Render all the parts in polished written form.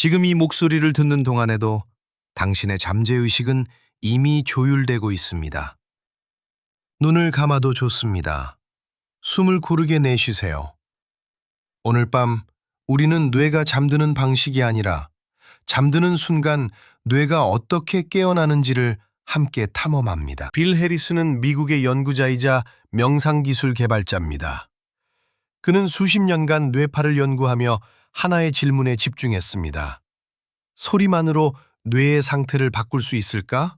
지금 이 목소리를 듣는 동안에도 당신의 잠재의식은 이미 조율되고 있습니다. 눈을 감아도 좋습니다. 숨을 고르게 내쉬세요. 오늘 밤 우리는 뇌가 잠드는 방식이 아니라 잠드는 순간 뇌가 어떻게 깨어나는지를 함께 탐험합니다. 빌 해리스는 미국의 연구자이자 명상기술 개발자입니다. 그는 수십 년간 뇌파를 연구하며 하나의 질문에 집중했습니다. 소리만으로 뇌의 상태를 바꿀 수 있을까?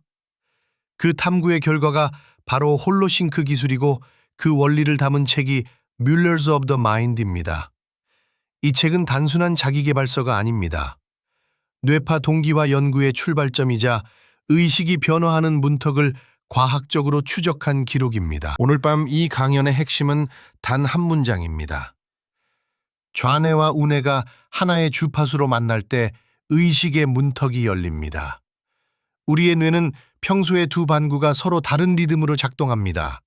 그 탐구의 결과가 바로 홀로싱크 기술이고 그 원리를 담은 책이 Mullers of the Mind입니다. 이 책은 단순한 자기계발서가 아닙니다. 뇌파 동기화 연구의 출발점이자 의식이 변화하는 문턱을 과학적으로 추적한 기록입니다. 오늘 밤 이 강연의 핵심은 단 한 문장입니다. 좌뇌와 우뇌가 하나의 주파수로 만날 때 의식의 문턱이 열립니다. 우리의 뇌는 평소에 두 반구가 서로 다른 리듬으로 작동합니다.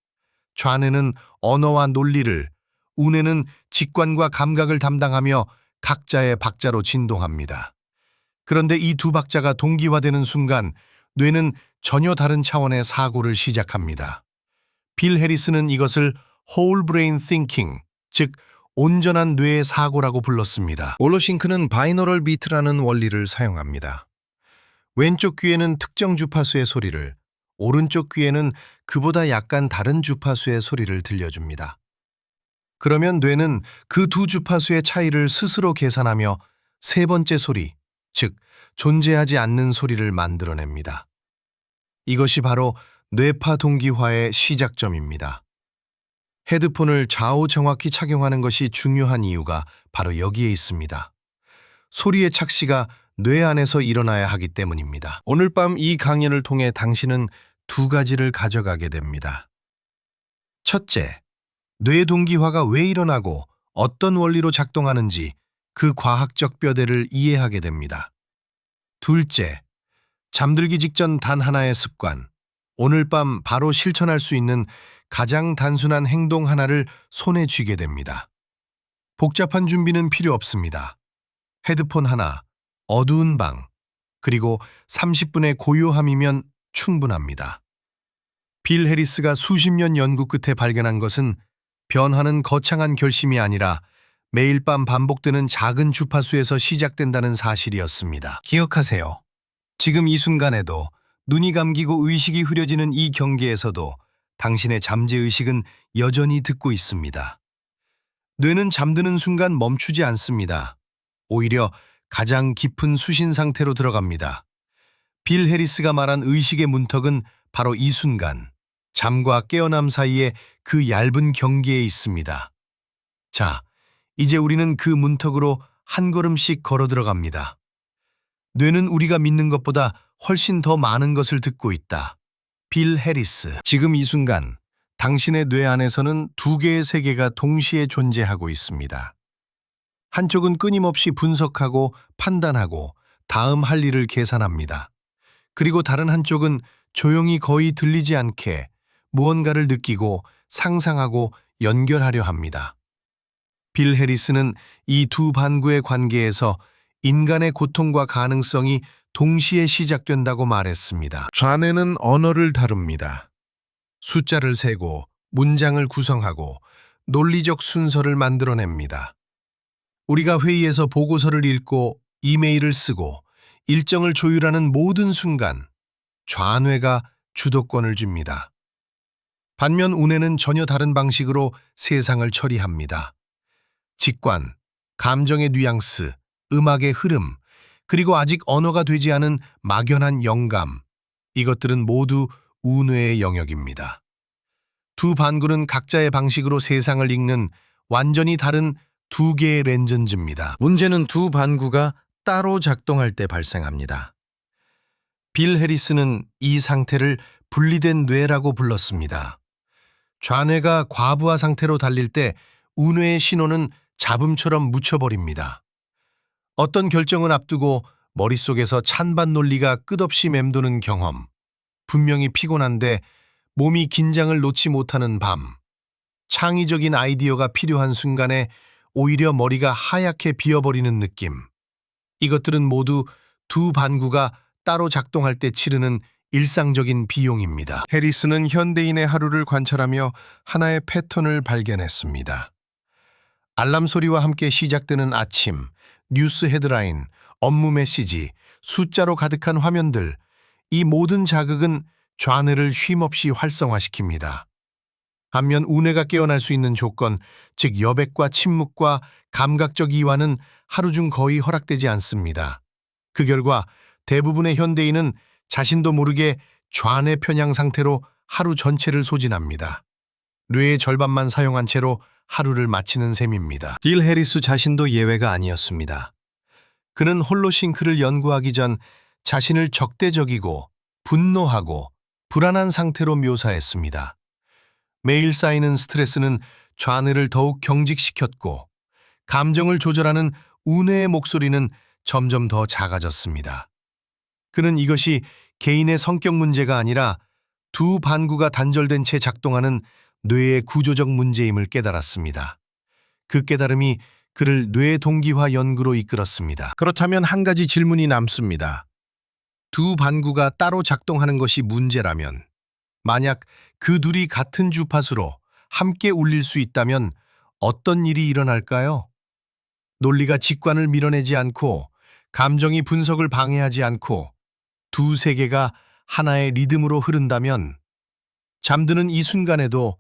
좌뇌는 언어와 논리를, 우뇌는 직관과 감각을 담당하며 각자의 박자로 진동합니다. 그런데 이 두 박자가 동기화되는 순간 뇌는 전혀 다른 차원의 사고를 시작합니다. 빌 해리스는 이것을 Whole Brain Thinking, 즉 온전한 뇌의 사고라고 불렀습니다. 홀로싱크는 바이너럴 비트라는 원리를 사용합니다. 왼쪽 귀에는 특정 주파수의 소리를, 오른쪽 귀에는 그보다 약간 다른 주파수의 소리를 들려줍니다. 그러면 뇌는 그 두 주파수의 차이를 스스로 계산하며 세 번째 소리, 즉 존재하지 않는 소리를 만들어냅니다. 이것이 바로 뇌파 동기화의 시작점입니다. 헤드폰을 좌우 정확히 착용하는 것이 중요한 이유가 바로 여기에 있습니다. 소리의 착시가 뇌 안에서 일어나야 하기 때문입니다. 오늘 밤 이 강연을 통해 당신은 두 가지를 가져가게 됩니다. 첫째, 뇌 동기화가 왜 일어나고 어떤 원리로 작동하는지 그 과학적 뼈대를 이해하게 됩니다. 둘째, 잠들기 직전 단 하나의 습관, 오늘 밤 바로 실천할 수 있는 가장 단순한 행동 하나를 손에 쥐게 됩니다. 복잡한 준비는 필요 없습니다. 헤드폰 하나, 어두운 방, 그리고 30분의 고요함이면 충분합니다. 빌 해리스가 수십 년 연구 끝에 발견한 것은 변화는 거창한 결심이 아니라 매일 밤 반복되는 작은 주파수에서 시작된다는 사실이었습니다. 기억하세요. 지금 이 순간에도 눈이 감기고 의식이 흐려지는 이 경계에서도 당신의 잠재의식은 여전히 듣고 있습니다. 뇌는 잠드는 순간 멈추지 않습니다. 오히려 가장 깊은 수신 상태로 들어갑니다. 빌 해리스가 말한 의식의 문턱은 바로 이 순간, 잠과 깨어남 사이에 그 얇은 경계에 있습니다. 자, 이제 우리는 그 문턱으로 한 걸음씩 걸어 들어갑니다. 뇌는 우리가 믿는 것보다 훨씬 더 많은 것을 듣고 있다. 빌 해리스. 지금 이 순간 당신의 뇌 안에서는 두 개의 세계가 동시에 존재하고 있습니다. 한쪽은 끊임없이 분석하고 판단하고 다음 할 일을 계산합니다. 그리고 다른 한쪽은 조용히 거의 들리지 않게 무언가를 느끼고 상상하고 연결하려 합니다. 빌 해리스는 이 두 반구의 관계에서 인간의 고통과 가능성이 동시에 시작된다고 말했습니다. 좌뇌는 언어를 다룹니다. 숫자를 세고 문장을 구성하고 논리적 순서를 만들어냅니다. 우리가 회의에서 보고서를 읽고 이메일을 쓰고 일정을 조율하는 모든 순간 좌뇌가 주도권을 줍니다. 반면 우뇌는 전혀 다른 방식으로 세상을 처리합니다. 직관, 감정의 뉘앙스, 음악의 흐름, 그리고 아직 언어가 되지 않은 막연한 영감, 이것들은 모두 우뇌의 영역입니다. 두 반구는 각자의 방식으로 세상을 읽는 완전히 다른 두 개의 렌전즈입니다. 문제는 두 반구가 따로 작동할 때 발생합니다. 빌 해리스는 이 상태를 분리된 뇌라고 불렀습니다. 좌뇌가 과부하 상태로 달릴 때 우뇌의 신호는 잡음처럼 묻혀버립니다. 어떤 결정을 앞두고 머릿속에서 찬반 논리가 끝없이 맴도는 경험, 분명히 피곤한데 몸이 긴장을 놓지 못하는 밤, 창의적인 아이디어가 필요한 순간에 오히려 머리가 하얗게 비어버리는 느낌. 이것들은 모두 두 반구가 따로 작동할 때 치르는 일상적인 비용입니다. 해리스는 현대인의 하루를 관찰하며 하나의 패턴을 발견했습니다. 알람 소리와 함께 시작되는 아침, 뉴스 헤드라인, 업무 메시지, 숫자로 가득한 화면들, 이 모든 자극은 좌뇌를 쉼없이 활성화시킵니다. 반면 우뇌가 깨어날 수 있는 조건, 즉 여백과 침묵과 감각적 이완은 하루 중 거의 허락되지 않습니다. 그 결과 대부분의 현대인은 자신도 모르게 좌뇌 편향 상태로 하루 전체를 소진합니다. 뇌의 절반만 사용한 채로 하루를 마치는 셈입니다. 빌 해리스 자신도 예외가 아니었습니다. 그는 홀로싱크를 연구하기 전 자신을 적대적이고 분노하고 불안한 상태로 묘사했습니다. 매일 쌓이는 스트레스는 좌뇌를 더욱 경직시켰고 감정을 조절하는 우뇌의 목소리는 점점 더 작아졌습니다. 그는 이것이 개인의 성격 문제가 아니라 두 반구가 단절된 채 작동하는 뇌의 구조적 문제임을 깨달았습니다. 그 깨달음이 그를 뇌 동기화 연구로 이끌었습니다. 그렇다면 한 가지 질문이 남습니다. 두 반구가 따로 작동하는 것이 문제라면, 만약 그 둘이 같은 주파수로 함께 울릴 수 있다면 어떤 일이 일어날까요? 논리가 직관을 밀어내지 않고 감정이 분석을 방해하지 않고 두 세계가 하나의 리듬으로 흐른다면 잠드는 이 순간에도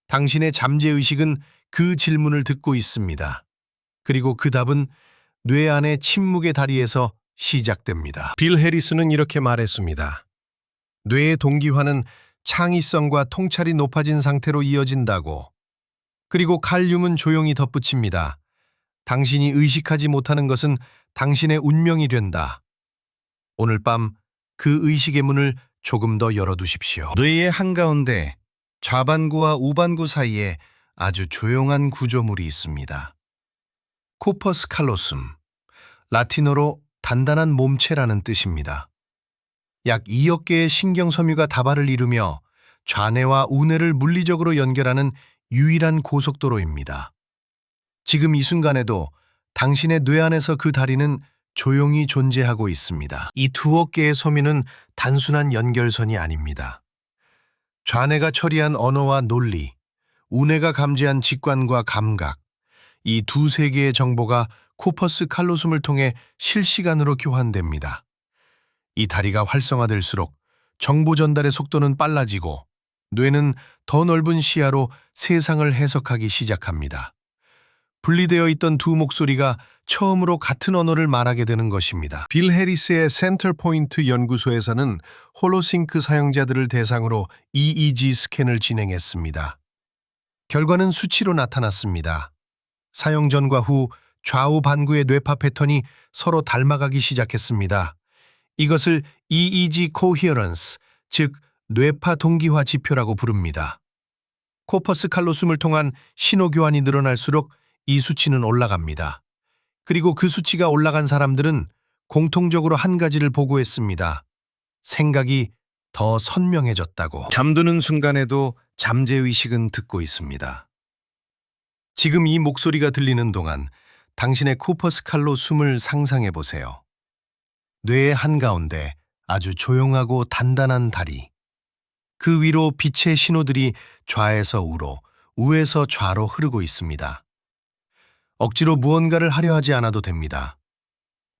당신의 잠재의식은 그 질문을 듣고 있습니다. 그리고 그 답은 뇌 안의 침묵의 다리에서 시작됩니다. 빌 해리스는 이렇게 말했습니다. 뇌의 동기화는 창의성과 통찰이 높아진 상태로 이어진다고. 그리고 칼 융은 조용히 덧붙입니다. 당신이 의식하지 못하는 것은 당신의 운명이 된다. 오늘 밤 그 의식의 문을 조금 더 열어두십시오. 뇌의 한가운데 좌반구와 우반구 사이에 아주 조용한 구조물이 있습니다. 코퍼스 칼로숨, 라틴어로 단단한 몸체라는 뜻입니다. 약 2억 개의 신경섬유가 다발을 이루며 좌뇌와 우뇌를 물리적으로 연결하는 유일한 고속도로입니다. 지금 이 순간에도 당신의 뇌 안에서 그 다리는 조용히 존재하고 있습니다. 이 2억 개의 섬유는 단순한 연결선이 아닙니다. 좌뇌가 처리한 언어와 논리, 우뇌가 감지한 직관과 감각, 이 두 세계의 정보가 코퍼스 칼로숨을 통해 실시간으로 교환됩니다. 이 다리가 활성화될수록 정보 전달의 속도는 빨라지고 뇌는 더 넓은 시야로 세상을 해석하기 시작합니다. 분리되어 있던 두 목소리가 처음으로 같은 언어를 말하게 되는 것입니다. 빌 해리스의 센터포인트 연구소에서는 홀로싱크 사용자들을 대상으로 EEG 스캔을 진행했습니다. 결과는 수치로 나타났습니다. 사용 전과 후 좌우 반구의 뇌파 패턴이 서로 닮아가기 시작했습니다. 이것을 EEG 코히어런스, 즉 뇌파 동기화 지표라고 부릅니다. 코퍼스 칼로숨을 통한 신호 교환이 늘어날수록 이 수치는 올라갑니다. 그리고 그 수치가 올라간 사람들은 공통적으로 한 가지를 보고했습니다. 생각이 더 선명해졌다고. 잠드는 순간에도 잠재의식은 듣고 있습니다. 지금 이 목소리가 들리는 동안 당신의 코퍼스 칼로숨을 상상해 보세요. 뇌의 한가운데 아주 조용하고 단단한 다리. 그 위로 빛의 신호들이 좌에서 우로, 우에서 좌로 흐르고 있습니다. 억지로 무언가를 하려 하지 않아도 됩니다.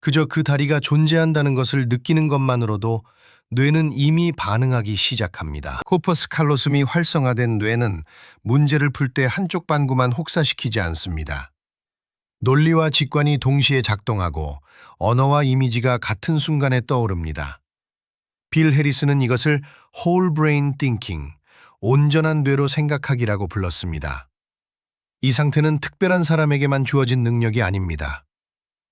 그저 그 다리가 존재한다는 것을 느끼는 것만으로도 뇌는 이미 반응하기 시작합니다. 코퍼스 칼로숨이 활성화된 뇌는 문제를 풀 때 한쪽 반구만 혹사시키지 않습니다. 논리와 직관이 동시에 작동하고 언어와 이미지가 같은 순간에 떠오릅니다. 빌 해리스는 이것을 whole brain thinking, 온전한 뇌로 생각하기라고 불렀습니다. 이 상태는 특별한 사람에게만 주어진 능력이 아닙니다.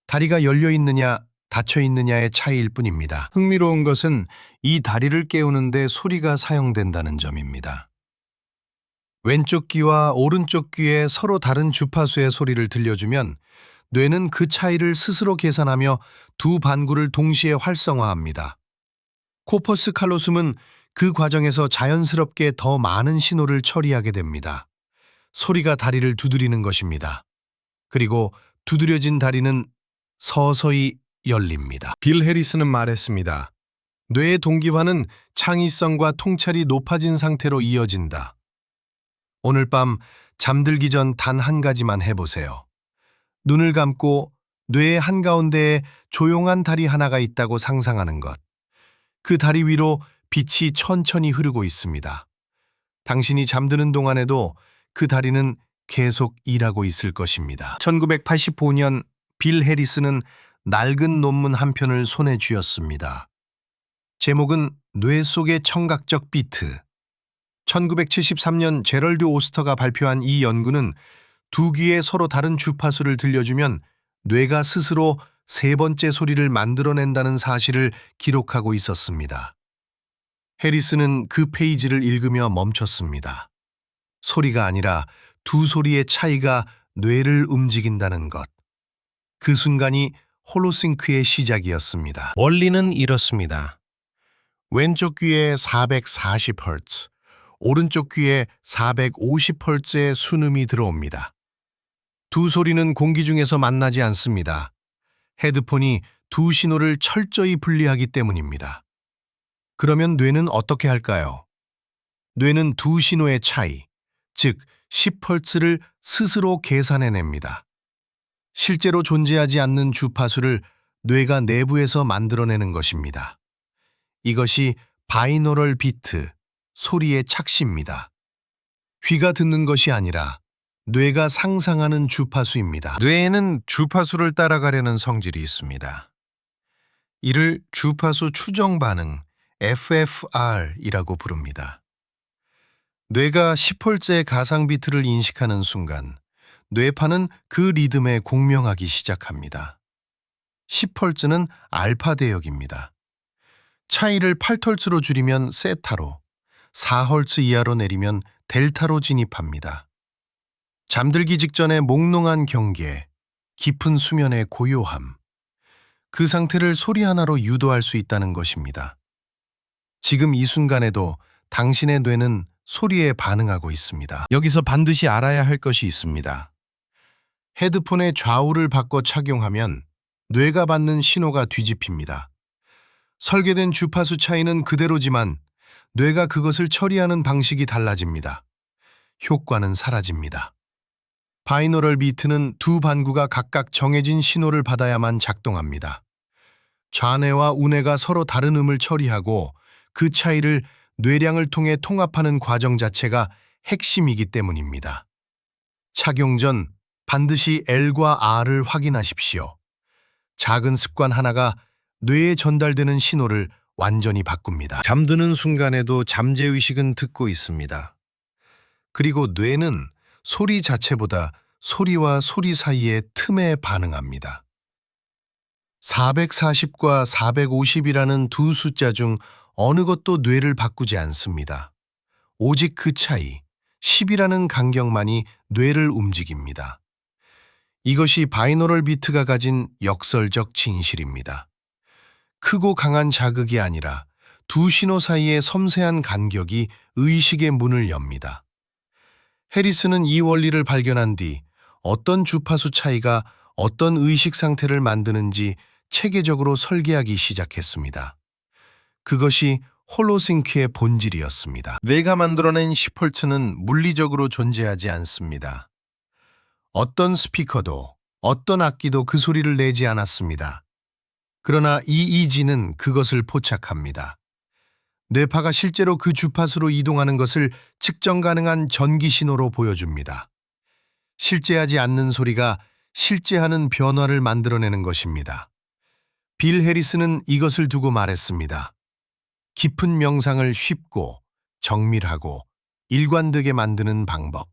다리가 열려 있느냐, 닫혀 있느냐의 차이일 뿐입니다. 흥미로운 것은 이 다리를 깨우는데 소리가 사용된다는 점입니다. 왼쪽 귀와 오른쪽 귀에 서로 다른 주파수의 소리를 들려주면 뇌는 그 차이를 스스로 계산하며 두 반구를 동시에 활성화합니다. 코퍼스 칼로숨은 그 과정에서 자연스럽게 더 많은 신호를 처리하게 됩니다. 소리가 다리를 두드리는 것입니다. 그리고 두드려진 다리는 서서히 열립니다. 빌 해리스는 말했습니다. 뇌의 동기화는 창의성과 통찰이 높아진 상태로 이어진다. 오늘 밤 잠들기 전 단 한 가지만 해보세요. 눈을 감고 뇌의 한가운데에 조용한 다리 하나가 있다고 상상하는 것. 그 다리 위로 빛이 천천히 흐르고 있습니다. 당신이 잠드는 동안에도 그 다리는 계속 일하고 있을 것입니다. 1985년 빌 해리스는 낡은 논문 한 편을 손에 쥐었습니다. 제목은 뇌 속의 청각적 비트. 1973년 제럴드 오스터가 발표한 이 연구는 두 귀에 서로 다른 주파수를 들려주면 뇌가 스스로 세 번째 소리를 만들어낸다는 사실을 기록하고 있었습니다. 해리스는 그 페이지를 읽으며 멈췄습니다. 소리가 아니라 두 소리의 차이가 뇌를 움직인다는 것. 그 순간이 홀로싱크의 시작이었습니다. 원리는 이렇습니다. 왼쪽 귀에 440Hz, 오른쪽 귀에 450Hz의 순음이 들어옵니다. 두 소리는 공기 중에서 만나지 않습니다. 헤드폰이 두 신호를 철저히 분리하기 때문입니다. 그러면 뇌는 어떻게 할까요? 뇌는 두 신호의 차이, 즉 10Hz를 스스로 계산해냅니다. 실제로 존재하지 않는 주파수를 뇌가 내부에서 만들어내는 것입니다. 이것이 바이노럴 비트, 소리의 착시입니다. 귀가 듣는 것이 아니라 뇌가 상상하는 주파수입니다. 뇌에는 주파수를 따라가려는 성질이 있습니다. 이를 주파수 추정 반응, FFR이라고 부릅니다. 뇌가 10Hz의 가상 비트를 인식하는 순간 뇌파는 그 리듬에 공명하기 시작합니다. 10Hz는 알파 대역입니다. 차이를 8Hz로 줄이면 세타로, 4Hz 이하로 내리면 델타로 진입합니다. 잠들기 직전의 몽롱한 경계, 깊은 수면의 고요함, 그 상태를 소리 하나로 유도할 수 있다는 것입니다. 지금 이 순간에도 당신의 뇌는 소리에 반응하고 있습니다. 여기서 반드시 알아야 할 것이 있습니다. 헤드폰의 좌우를 바꿔 착용하면 뇌가 받는 신호가 뒤집힙니다. 설계된 주파수 차이는 그대로지만 뇌가 그것을 처리하는 방식이 달라집니다. 효과는 사라집니다. 바이노럴 비트는 두 반구가 각각 정해진 신호를 받아야만 작동합니다. 좌뇌와 우뇌가 서로 다른 음을 처리하고 그 차이를 뇌량을 통해 통합하는 과정 자체가 핵심이기 때문입니다. 착용 전 반드시 L과 R을 확인하십시오. 작은 습관 하나가 뇌에 전달되는 신호를 완전히 바꿉니다. 잠드는 순간에도 잠재의식은 듣고 있습니다. 그리고 뇌는 소리 자체보다 소리와 소리 사이의 틈에 반응합니다. 440과 450이라는 두 숫자 중 어느 것도 뇌를 바꾸지 않습니다. 오직 그 차이, 10이라는 간격만이 뇌를 움직입니다. 이것이 바이노럴 비트가 가진 역설적 진실입니다. 크고 강한 자극이 아니라 두 신호 사이의 섬세한 간격이 의식의 문을 엽니다. 해리스는 이 원리를 발견한 뒤 어떤 주파수 차이가 어떤 의식 상태를 만드는지 체계적으로 설계하기 시작했습니다. 그것이 홀로싱크의 본질이었습니다. 뇌가 만들어낸 10Hz는 물리적으로 존재하지 않습니다. 어떤 스피커도 어떤 악기도 그 소리를 내지 않았습니다. 그러나 EEG는 그것을 포착합니다. 뇌파가 실제로 그 주파수로 이동하는 것을 측정 가능한 전기 신호로 보여줍니다. 실제하지 않는 소리가 실제하는 변화를 만들어내는 것입니다. 빌 해리스는 이것을 두고 말했습니다. 깊은 명상을 쉽고 정밀하고 일관되게 만드는 방법.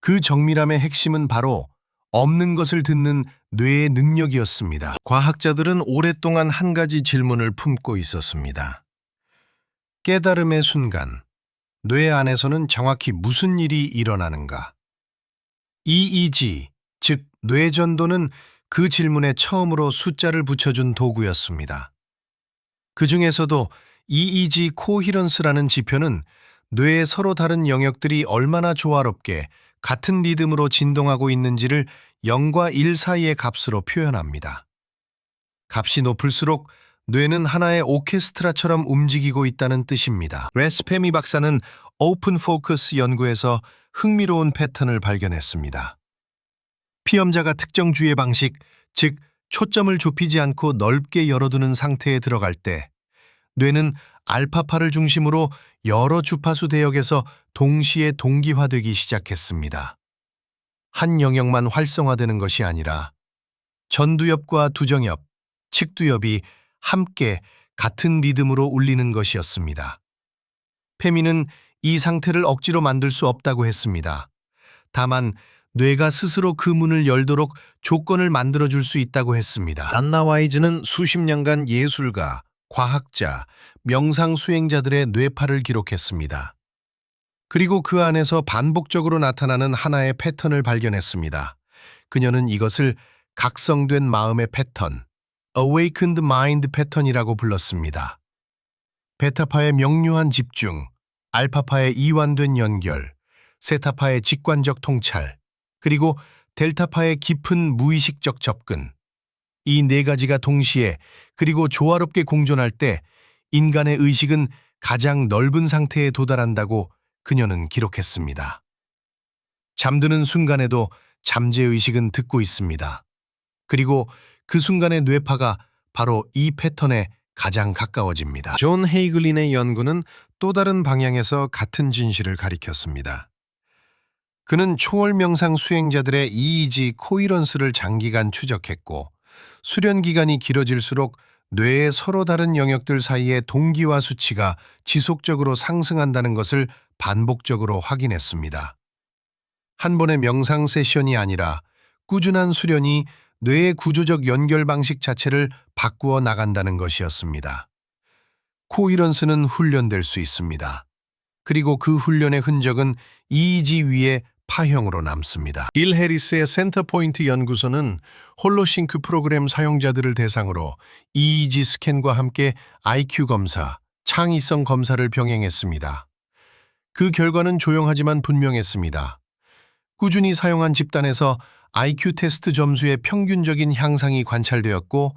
그 정밀함의 핵심은 바로 없는 것을 듣는 뇌의 능력이었습니다. 과학자들은 오랫동안 한 가지 질문을 품고 있었습니다. 깨달음의 순간, 뇌 안에서는 정확히 무슨 일이 일어나는가? EEG, 즉 뇌전도는 그 질문에 처음으로 숫자를 붙여준 도구였습니다. 그 중에서도 EEG 코히런스라는 지표는 뇌의 서로 다른 영역들이 얼마나 조화롭게 같은 리듬으로 진동하고 있는지를 0과 1 사이의 값으로 표현합니다. 값이 높을수록 뇌는 하나의 오케스트라처럼 움직이고 있다는 뜻입니다. 레스페미 박사는 오픈 포커스 연구에서 흥미로운 패턴을 발견했습니다. 피험자가 특정 주의 방식, 즉 초점을 좁히지 않고 넓게 열어두는 상태에 들어갈 때 뇌는 알파파를 중심으로 여러 주파수 대역에서 동시에 동기화되기 시작했습니다. 한 영역만 활성화되는 것이 아니라 전두엽과 두정엽, 측두엽이 함께 같은 리듬으로 울리는 것이었습니다. 페미는 이 상태를 억지로 만들 수 없다고 했습니다. 다만 뇌가 스스로 그 문을 열도록 조건을 만들어줄 수 있다고 했습니다. 안나 와이즈는 수십 년간 예술가, 과학자, 명상 수행자들의 뇌파를 기록했습니다. 그리고 그 안에서 반복적으로 나타나는 하나의 패턴을 발견했습니다. 그녀는 이것을 각성된 마음의 패턴, Awakened Mind 패턴이라고 불렀습니다. 베타파의 명료한 집중, 알파파의 이완된 연결, 세타파의 직관적 통찰, 그리고 델타파의 깊은 무의식적 접근. 이 네 가지가 동시에 그리고 조화롭게 공존할 때 인간의 의식은 가장 넓은 상태에 도달한다고 그녀는 기록했습니다. 잠드는 순간에도 잠재의식은 듣고 있습니다. 그리고 그 순간의 뇌파가 바로 이 패턴에 가장 가까워집니다. 존 헤이글린의 연구는 또 다른 방향에서 같은 진실을 가리켰습니다. 그는 초월 명상 수행자들의 EEG 코히런스를 장기간 추적했고 수련 기간이 길어질수록 뇌의 서로 다른 영역들 사이의 동기화 수치가 지속적으로 상승한다는 것을 반복적으로 확인했습니다. 한 번의 명상 세션이 아니라 꾸준한 수련이 뇌의 구조적 연결 방식 자체를 바꾸어 나간다는 것이었습니다. 코히런스는 훈련될 수 있습니다. 그리고 그 훈련의 흔적은 EEG 위에 파형으로 남습니다. 빌 해리스의 센터포인트 연구소는 홀로싱크 프로그램 사용자들을 대상으로 EEG 스캔과 함께 IQ 검사, 창의성 검사를 병행했습니다. 그 결과는 조용하지만 분명했습니다. 꾸준히 사용한 집단에서 IQ 테스트 점수의 평균적인 향상이 관찰되었고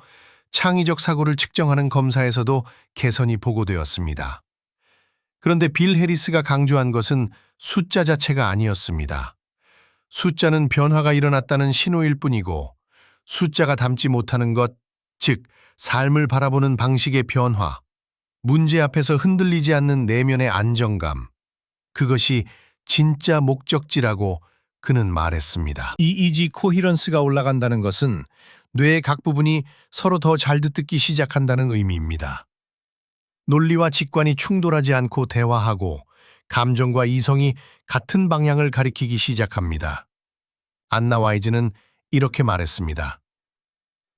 창의적 사고를 측정하는 검사에서도 개선이 보고되었습니다. 그런데 빌 해리스가 강조한 것은 숫자 자체가 아니었습니다. 숫자는 변화가 일어났다는 신호일 뿐이고 숫자가 담지 못하는 것, 즉 삶을 바라보는 방식의 변화, 문제 앞에서 흔들리지 않는 내면의 안정감, 그것이 진짜 목적지라고 그는 말했습니다. EEG 코히런스가 올라간다는 것은 뇌의 각 부분이 서로 더 잘 듣기 시작한다는 의미입니다. 논리와 직관이 충돌하지 않고 대화하고 감정과 이성이 같은 방향을 가리키기 시작합니다. 안나 와이즈는 이렇게 말했습니다.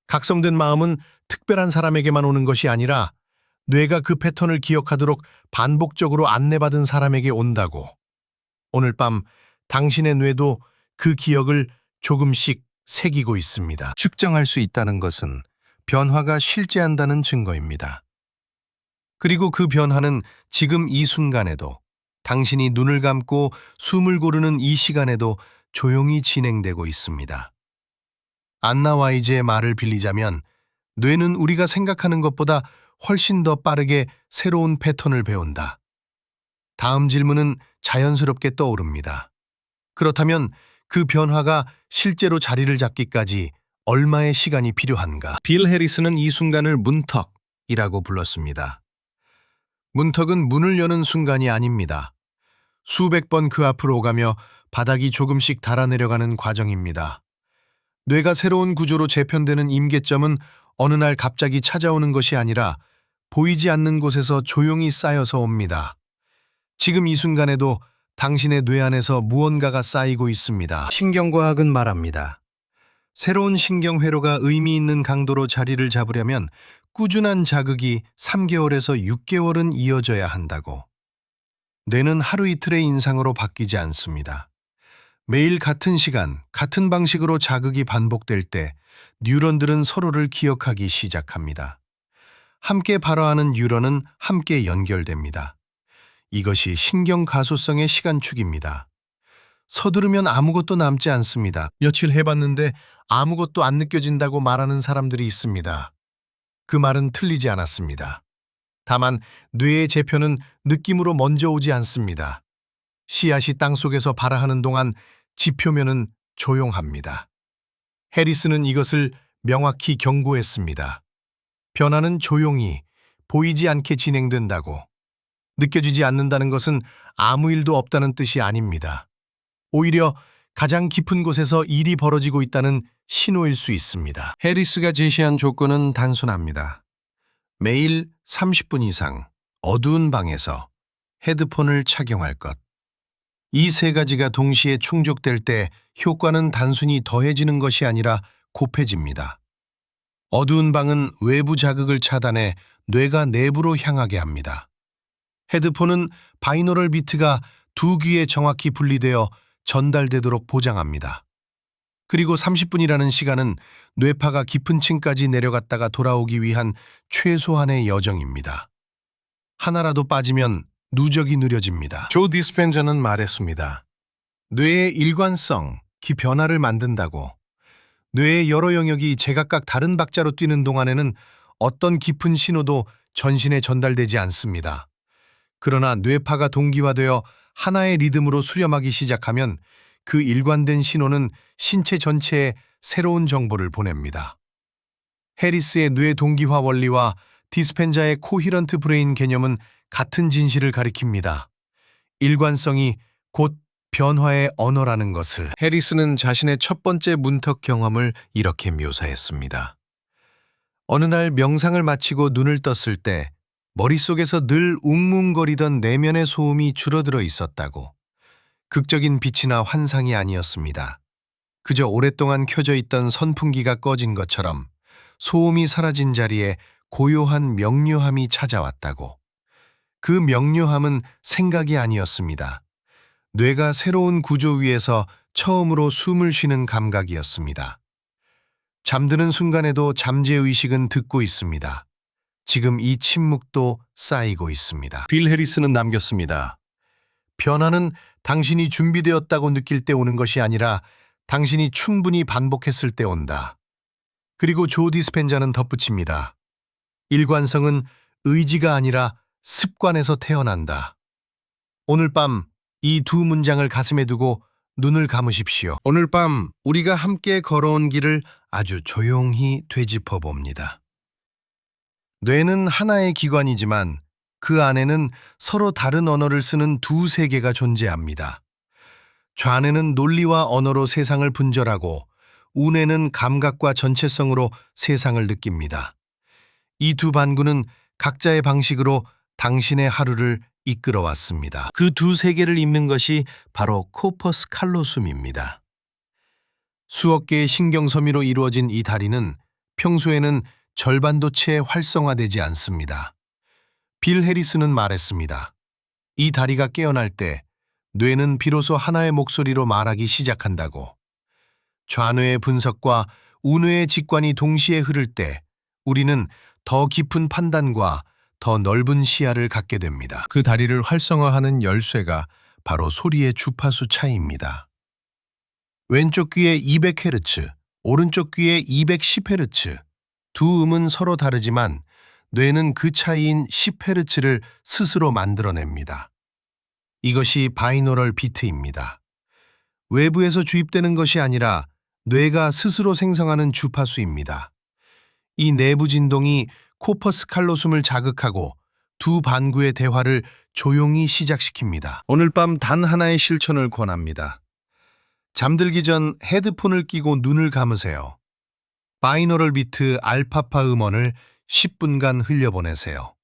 각성된 마음은 특별한 사람에게만 오는 것이 아니라 뇌가 그 패턴을 기억하도록 반복적으로 안내받은 사람에게 온다고. 오늘 밤 당신의 뇌도 그 기억을 조금씩 새기고 있습니다. 측정할 수 있다는 것은 변화가 실제한다는 증거입니다. 그리고 그 변화는 지금 이 순간에도 당신이 눈을 감고 숨을 고르는 이 시간에도 조용히 진행되고 있습니다. 안나 와이즈의 말을 빌리자면 뇌는 우리가 생각하는 것보다 훨씬 더 빠르게 새로운 패턴을 배운다. 다음 질문은 자연스럽게 떠오릅니다. 그렇다면 그 변화가 실제로 자리를 잡기까지 얼마의 시간이 필요한가? 빌 해리스는 이 순간을 문턱이라고 불렀습니다. 문턱은 문을 여는 순간이 아닙니다. 수백 번 그 앞으로 오가며 바닥이 조금씩 달아내려가는 과정입니다. 뇌가 새로운 구조로 재편되는 임계점은 어느 날 갑자기 찾아오는 것이 아니라 보이지 않는 곳에서 조용히 쌓여서 옵니다. 지금 이 순간에도 당신의 뇌 안에서 무언가가 쌓이고 있습니다. 신경과학은 말합니다. 새로운 신경회로가 의미 있는 강도로 자리를 잡으려면 꾸준한 자극이 3개월에서 6개월은 이어져야 한다고. 뇌는 하루 이틀의 인상으로 바뀌지 않습니다. 매일 같은 시간, 같은 방식으로 자극이 반복될 때 뉴런들은 서로를 기억하기 시작합니다. 함께 발화하는 뉴런은 함께 연결됩니다. 이것이 신경 가소성의 시간축입니다. 서두르면 아무것도 남지 않습니다. 며칠 해봤는데 아무것도 안 느껴진다고 말하는 사람들이 있습니다. 그 말은 틀리지 않았습니다. 다만 뇌의 제표는 느낌으로 먼저 오지 않습니다. 씨앗이 땅속에서 발아하는 동안 지표면은 조용합니다. 해리스는 이것을 명확히 경고했습니다. 변화는 조용히 보이지 않게 진행된다고. 느껴지지 않는다는 것은 아무 일도 없다는 뜻이 아닙니다. 오히려 가장 깊은 곳에서 일이 벌어지고 있다는 신호일 수 있습니다. 해리스가 제시한 조건은 단순합니다. 매일 30분 이상 어두운 방에서 헤드폰을 착용할 것. 이 세 가지가 동시에 충족될 때 효과는 단순히 더해지는 것이 아니라 곱해집니다. 어두운 방은 외부 자극을 차단해 뇌가 내부로 향하게 합니다. 헤드폰은 바이노럴 비트가 두 귀에 정확히 분리되어 전달되도록 보장합니다. 그리고 30분이라는 시간은 뇌파가 깊은 층까지 내려갔다가 돌아오기 위한 최소한의 여정입니다. 하나라도 빠지면 누적이 느려집니다. 조 디스펜저는 말했습니다. 뇌의 일관성, 기 변화를 만든다고. 뇌의 여러 영역이 제각각 다른 박자로 뛰는 동안에는 어떤 깊은 신호도 전신에 전달되지 않습니다. 그러나 뇌파가 동기화되어 하나의 리듬으로 수렴하기 시작하면 그 일관된 신호는 신체 전체에 새로운 정보를 보냅니다. 해리스의 뇌 동기화 원리와 디스펜자의 코히런트 브레인 개념은 같은 진실을 가리킵니다. 일관성이 곧 변화의 언어라는 것을. 해리스는 자신의 첫 번째 문턱 경험을 이렇게 묘사했습니다. 어느 날 명상을 마치고 눈을 떴을 때 머릿속에서 늘 웅웅거리던 내면의 소음이 줄어들어 있었다고. 극적인 빛이나 환상이 아니었습니다. 그저 오랫동안 켜져 있던 선풍기가 꺼진 것처럼 소음이 사라진 자리에 고요한 명료함이 찾아왔다고. 그 명료함은 생각이 아니었습니다. 뇌가 새로운 구조 위에서 처음으로 숨을 쉬는 감각이었습니다. 잠드는 순간에도 잠재의식은 듣고 있습니다. 지금 이 침묵도 쌓이고 있습니다. 빌 해리스는 남겼습니다. 변화는 당신이 준비되었다고 느낄 때 오는 것이 아니라 당신이 충분히 반복했을 때 온다. 그리고 조 디스펜자는 덧붙입니다. 일관성은 의지가 아니라 습관에서 태어난다. 오늘 밤 이 두 문장을 가슴에 두고 눈을 감으십시오. 오늘 밤 우리가 함께 걸어온 길을 아주 조용히 되짚어 봅니다. 뇌는 하나의 기관이지만 그 안에는 서로 다른 언어를 쓰는 두 세계가 존재합니다. 좌뇌는 논리와 언어로 세상을 분절하고 우뇌는 감각과 전체성으로 세상을 느낍니다. 이 두 반구는 각자의 방식으로 당신의 하루를 이끌어왔습니다. 그 두 세계를 잇는 것이 바로 코퍼스 칼로숨입니다. 수억 개의 신경섬유로 이루어진 이 다리는 평소에는 절반도 채 활성화되지 않습니다. 빌 해리스는 말했습니다. 이 다리가 깨어날 때 뇌는 비로소 하나의 목소리로 말하기 시작한다고. 좌뇌의 분석과 우뇌의 직관이 동시에 흐를 때 우리는 더 깊은 판단과 더 넓은 시야를 갖게 됩니다. 그 다리를 활성화하는 열쇠가 바로 소리의 주파수 차이입니다. 왼쪽 귀에 200Hz, 오른쪽 귀에 210Hz. 두 음은 서로 다르지만 뇌는 그 차이인 10Hz를 스스로 만들어냅니다. 이것이 바이노럴 비트입니다. 외부에서 주입되는 것이 아니라 뇌가 스스로 생성하는 주파수입니다. 이 내부 진동이 코퍼스 칼로숨을 자극하고 두 반구의 대화를 조용히 시작시킵니다. 오늘 밤 단 하나의 실천을 권합니다. 잠들기 전 헤드폰을 끼고 눈을 감으세요. 바이노럴 비트 알파파 음원을 10분간 흘려보내세요.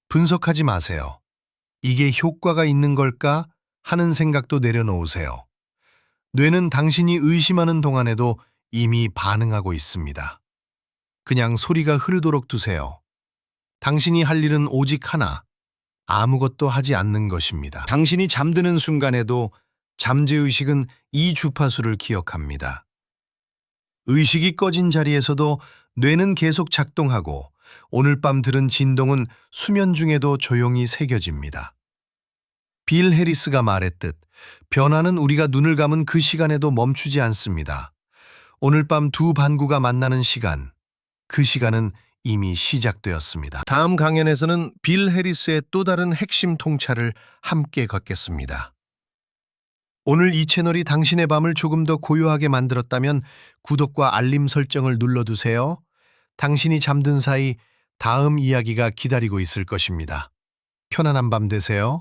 분석하지 마세요. 이게 효과가 있는 걸까 하는 생각도 내려놓으세요. 뇌는 당신이 의심하는 동안에도 이미 반응하고 있습니다. 그냥 소리가 흐르도록 두세요. 당신이 할 일은 오직 하나, 아무것도 하지 않는 것입니다. 당신이 잠드는 순간에도 잠재의식은 이 주파수를 기억합니다. 의식이 꺼진 자리에서도 뇌는 계속 작동하고 오늘 밤 들은 진동은 수면 중에도 조용히 새겨집니다. 빌 해리스가 말했듯 변화는 우리가 눈을 감은 그 시간에도 멈추지 않습니다. 오늘 밤 두 반구가 만나는 시간, 그 시간은 이미 시작되었습니다. 다음 강연에서는 빌 해리스의 또 다른 핵심 통찰을 함께 걷겠습니다. 오늘 이 채널이 당신의 밤을 조금 더 고요하게 만들었다면 구독과 알림 설정을 눌러두세요. 당신이 잠든 사이 다음 이야기가 기다리고 있을 것입니다. 편안한 밤 되세요.